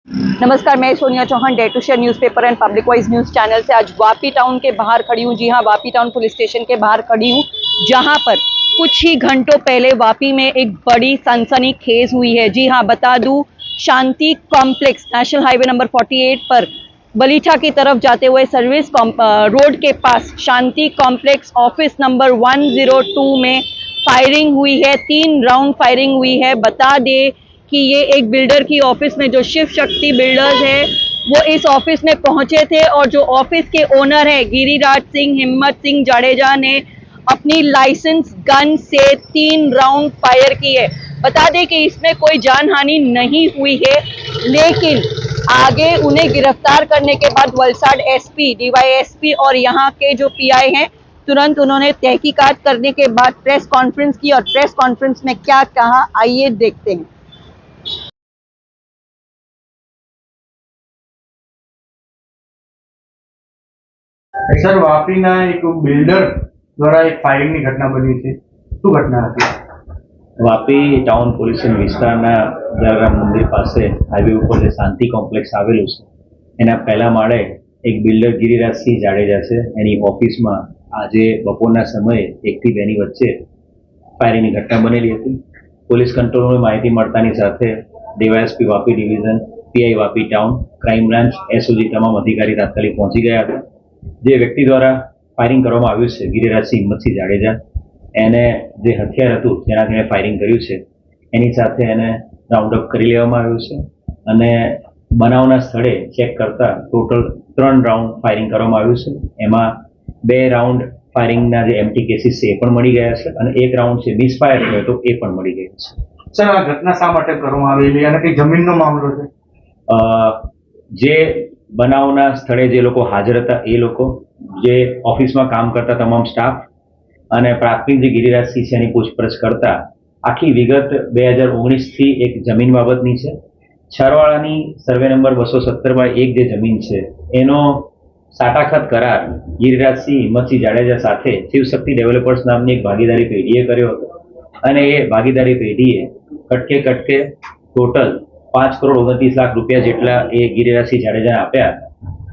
नमस्कार, मैं Sonia Chauhan, day to share newspaper and public voice news channel से आज वापी टाउन के बाहर खड़ी हूँ। जी हाँ, वापी टाउन पुलिस स्टेशन के बाहर खड़ी हूँ, जहाँ पर कुछ ही घंटों पहले वापी में एक बड़ी सनसनीखेज हुई है। जी हाँ, बता दूँ, शांति कॉम्प्लेक्स नेशनल हाईवे नंबर 48 पर बलीठा की तरफ जाते हुए सर्विस रोड के पास शांति कॉम्प्लेक्स ऑफिस नंबर 102 में फायरिंग हुई है। 3 राउंड फायरिंग हुई है। बता दे कि ये एक बिल्डर की ऑफिस में, जो शिव शक्ति बिल्डर्स है, वो इस ऑफिस में पहुंचे थे और जो ऑफिस के ओनर है गिरिराज सिंह हिम्मत सिंह जाडेजा ने अपनी लाइसेंस गन से 3 राउंड फायर किए। बता दें कि इसमें कोई जानहानि नहीं हुई है, लेकिन आगे उन्हें गिरफ्तार करने के बाद वलसाड एसपी, डीवाईएसपी और यहाँ के जो पीआई हैं, तुरंत उन्होंने तहकीकात करने के बाद प्रेस कॉन्फ्रेंस की और प्रेस कॉन्फ्रेंस में क्या कहा, आइए देखते हैं। सर, वापीना एक बिल्डर द्वारा एक फायरिंगની ઘટના બની છે, શું ઘટના હતી? વાપી ટાઉન પોલીસ વિસ્તારના જલારામ મંદિર પાસે હાઈવે ઉપર જે શાંતિ કોમ્પ્લેક્સ આવેલું છે એના પહેલા માળે એક બિલ્ડર ગિરિરાજસિંહ જાડેજા છે, એની ઓફિસમાં આજે બપોરના સમયે 1 થી 2ની વચ્ચે ફાયરિંગની ઘટના બનેલી હતી। પોલીસ કંટ્રોલની માહિતી મળતાની સાથે DYSP Vapi division, PI Vapi town, crime branch, SOG તમામ અધિકારી તાત્કાલિક પહોંચી ગયા હતા। જે વ્યક્તિ દ્વારા ફાયરિંગ કરવામાં આવ્યું છે ગિરિરાજસિંહ હિમ્મતસિંહ જાડેજા, એને જે હથિયાર હતું જેનાથી એને ફાયરિંગ કર્યું છે એની સાથે એને રાઉન્ડ અપ કરી લેવામાં આવ્યું છે અને બનાવના સ્થળે ચેક કરતા ટોટલ 3 રાઉન્ડ ફાયરિંગ કરવામાં આવ્યું છે। એમાં 2 રાઉન્ડ ફાયરિંગના જે એમટી કેસીસ છે એ પણ મળી ગયા છે અને 1 રાઉન્ડ છે મિસફાયર થયો તો એ પણ મળી ગયો છે। સર, આ ઘટના શા માટે કરવામાં આવેલી અને કઈ જમીનનો મામલો છે? જે બનાવના સ્થળે જે લોકો હાજર હતા એ લોકો, જે ઓફિસમાં કામ કરતા તમામ સ્ટાફ અને પ્રાથમિક જે ગિરિરાજસિંહ છે એની પૂછપરછ કરતા આખી વિગત 2019થી એક જમીન બાબતની છે। છરવાળાની સર્વે નંબર 217/1 જે જમીન છે એનો સાટાખત કરાર ગિરિરાજસિંહ હિમ્મતસિંહ જાડેજા સાથે શિવશક્તિ ડેવલપર્સ નામની એક ભાગીદારી પેઢીએ કર્યો હતો અને એ ભાગીદારી પેઢીએ કટકે ટોટલ 5,29,00,000 રૂપિયા જેટલા એ ગિરિરાજસિંહ જાડેજાને આપ્યા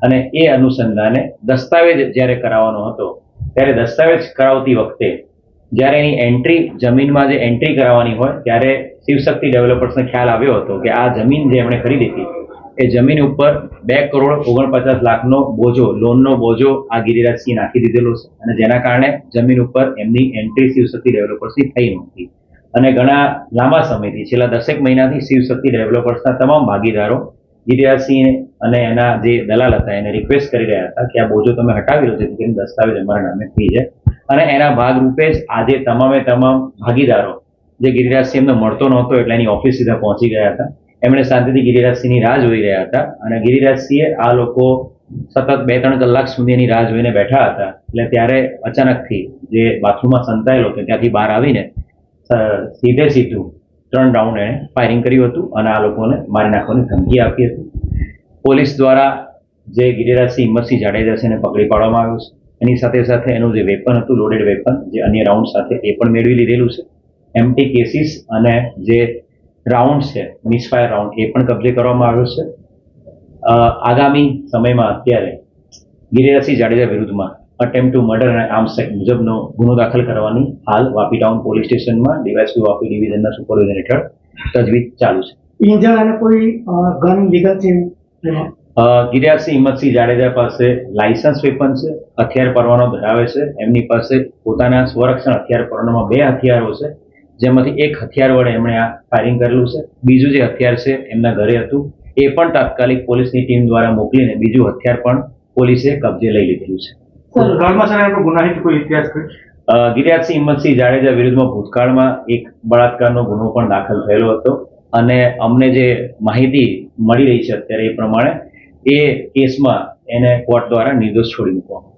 અને એ અનુસંધાને દસ્તાવેજ જ્યારે કરાવવાનો હતો ત્યારે દસ્તાવેજ કરાવતી વખતે જ્યારે એની એન્ટ્રી જમીનમાં જે એન્ટ્રી કરાવવાની હોય ત્યારે શિવશક્તિ ડેવલપર્સને ખ્યાલ આવ્યો હતો કે આ જમીન જે એમણે ખરીદી હતી એ જમીન ઉપર 2,49,00,000નો બોજો, લોનનો બોજો આ ગિરિરાજસિંહ નાખી દીધેલો છે અને જેના કારણે જમીન ઉપર એમની એન્ટ્રી શિવશક્તિ ડેવલપર્સની થઈ નહોતી અને ઘણા લાંબા સમયથી, છેલ્લા 10 મહિનાથી શિવશક્તિ ડેવલપર્સના તમામ ભાગીદારો ગિરિરાજસિંહ અને એના જે દલાલ હતા એને રિક્વેસ્ટ કરી રહ્યા હતા કે આ બોજો તમે હટાવી લો જેથી કરીને દસ્તાવેજ અમારા નામે થઈ જાય અને એના ભાગરૂપે જ આજે તમામે તમામ ભાગીદારો જે ગિરિરાજસિંહ એમને મળતો નહોતો એટલે એની ઓફિસ સીધા પહોંચી ગયા હતા। એમણે શાંતિથી ગિરિરાજસિંહની રાહ જોઈ રહ્યા હતા અને ગિરિરાજસિંહે આ લોકો સતત 2-3 કલાક સુધી એની રાહ જોઈને બેઠા હતા એટલે ત્યારે અચાનકથી જે બાથરૂમમાં સંતાયેલો હતો ત્યાંથી બહાર આવીને સીધું 3 રાઉન્ડ એણે ફાયરિંગ કર્યું હતું અને આ લોકોને મારી નાખવાની ધમકી આપી હતી। પોલીસ દ્વારા જે ગિરિરાજસિંહ હિમ્મતસિંહ જાડેજા છે એને પકડી પાડવામાં આવ્યો છે। એની સાથે સાથે એનું જે વેપન હતું, લોડેડ વેપન, જે અન્ય રાઉન્ડ સાથે એ પણ મેળવી લીધેલું છે। એમટી કેસીસ અને જે રાઉન્ડ છે મિસફાયર રાઉન્ડ એ પણ કબજે કરવામાં આવ્યો છે। આગામી સમયમાં અત્યારે ગિરિરાજસિંહ જાડેજા વિરુદ્ધમાં અટેમ્પ્ટ ટુ મર્ડર અને આર્મ્સ એક્ટ મુજબનો ગુનો દાખલ કરવાની હાલ વાપી ટાઉન પોલીસ સ્ટેશનમાં ડીવાયએસપી વાપી ડિવિઝનના સુપરવિઝન હેઠળ તજવીજ ચાલુ છે। ઇન્જર અને કોઈ ગન લીગલ છે? ગિરિરાજસિંહ હિમ્મતસિંહ જાડેજા પાસે લાયસન્સ વેપન છે, હથિયાર પરવાનો ધરાવે છે। એમની પાસે પોતાના સ્વરક્ષણ હથિયાર પરવાનામાં 2 હથિયારો છે, જેમાંથી એક હથિયાર વડે એમણે આ ફાયરિંગ કરેલું છે। બીજું જે હથિયાર છે એમના ઘરે હતું એ પણ તાત્કાલિક પોલીસની ટીમ દ્વારા મોકલીને બીજું હથિયાર પણ પોલીસે કબજે લઈ લીધેલું છે। ગુનાહિત કોઈ ઇતિહાસ છે? ગિરિરાજસિંહ હિમ્મતસિંહ જાડેજા વિરુદ્ધમાં ભૂતકાળમાં એક બળાત્કારનો ગુનો પણ દાખલ થયેલો હતો અને અમને જે માહિતી મળી રહી છે અત્યારે એ પ્રમાણે એ કેસમાં એને કોર્ટ દ્વારા નિર્દોષ છોડી મૂકવામાં